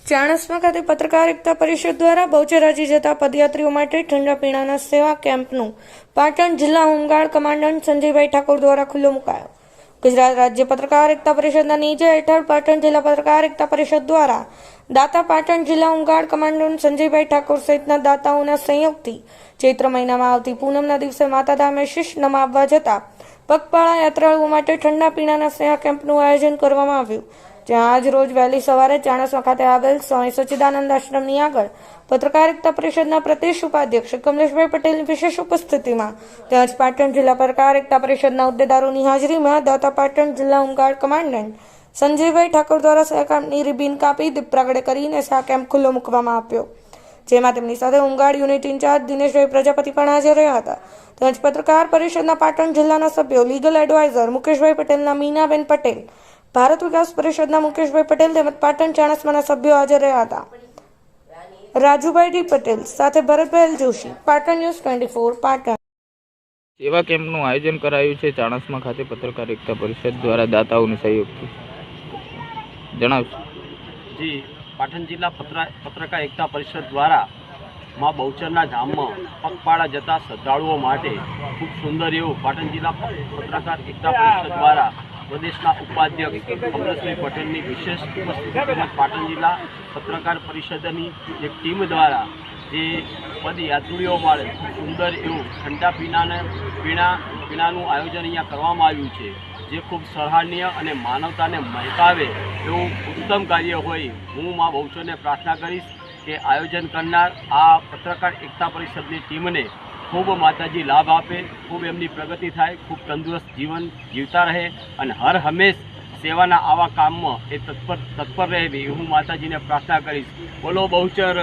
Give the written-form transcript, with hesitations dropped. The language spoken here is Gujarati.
ચાણસ્મા ખાતે પત્રકાર એકતા પરિષદ દ્વારા બહુચરાજી જતા પદયાત્રીઓ માટે ઠંડા પીણાના સેવા કેમ્પનું પાટણ જિલ્લા હોમગાર્ડ કમાન્ડન્ટ સંજયભાઈ ઠાકોર દ્વારા ખુલ્લો મુકાયો. ગુજરાત રાજ્ય પત્રકાર એકતા પરિષદના નીચે હેઠળ પાટણ જિલ્લા પત્રકાર એકતા પરિષદ દ્વારા દાતા પાટણ જિલ્લા હોમગાર્ડ કમાન્ડન્ટ સંજયભાઈ ઠાકોર સહિતના દાતાઓના સંયોગથી ચૈત્ર મહિનામાં આવતી પૂનમના દિવસે માતાધામે શીશ નમાવવા જતા પગપાળા યાત્રાળુઓ માટે ઠંડા પીણાના સેવા કેમ્પનું આયોજન કરવામાં આવ્યું. જ્યાં આજ રોજ વહેલી સવારે ચાણસ્મા ખાતે આવેલ સ્વામી સચ્ચિદાનંદ આશ્રમની આગળ પત્રકાર એકતા પરિષદના પ્રદેશ ઉપાધ્યક્ષ કમલેશભાઈ પટેલની વિશેષ ઉપસ્થિતિમાં તેમજ પાટણ જિલ્લા પત્રકાર એકતા પરિષદના હોદ્દેદારોની હાજરીમાં દાતા પાટણ જિલ્લા હોમગાર્ડ કમાન્ડન્ટ સંજયભાઈ ઠાકોર દ્વારા સેવા કેમ્પની રિબીન કાપી દીપ પ્રાગટ્ય કરીને સેવા કેમ્પ ખુલ્લો મૂકવામાં આવ્યો, જેમાં તેમની સાથે home guard unit in charge Dineshbhai Prajapati પણ હાજર રહ્યા હતા. તેમજ પત્રકાર પરિષદના પાટણ જિલ્લાના સભ્યો, લીગલ એડવાઇઝર મુકેશભાઈ પટેલના મીનાબેન પટેલ, ભારત વિકાસ પરિષદના મુકેશભાઈ પટેલ તેમજ પાટણ ચાણસ્માના સભ્યો હાજર રહ્યા હતા. રાજુભાઈ ડી પટેલ સાથે ભરતભાઈ જોશી, પાટણ ન્યૂઝ 24 પાટણ. સેવા કેમ્પનું આયોજન કરાયું છે ચાણસ્મા ખાતે પત્રકાર એકતા પરિષદ દ્વારા દાતાઓની સહયોગથી. જણાવશો? જી, પાટણ જિલ્લા પત્રકાર એકતા પરિષદ દ્વારા માં બહુચરના ધામમાં પગપાળા જતા શ્રદ્ધાળુઓ માટે ખૂબ સુંદર એવું પાટણ જિલ્લા પત્રકાર એકતા પરિષદ દ્વારા પ્રદેશના ઉપાધ્યક્ષ કમલેશભાઈ પટેલની વિશેષ ઉપસ્થિતિમાં પાટણ જિલ્લા પત્રકાર પરિષદની એક ટીમ દ્વારા જે પદયાત્રીઓ માટે સુંદર એવું ઠંડા પીણાનું આયોજન અહીંયા કરવામાં આવ્યું છે, જે ખૂબ સરાહનીય અને માનવતાને મહેકાવે એવું ઉત્તમ કાર્ય હોય. હું મા બહુચરને પ્રાર્થના કરીશ કે આયોજન કરનાર આ પત્રકાર એકતા પરિષદની ટીમને ખૂબ માતાજી લાભ આપે, ખૂબ એમની પ્રગતિ થાય, ખૂબ તંદુરસ્ત જીવન જીવતા રહે અને હર હંમેશ સેવાના આવા કામમાં એ તત્પર રહે એવી હું માતાજીને પ્રાર્થના કરીશ. બોલો બહુચર.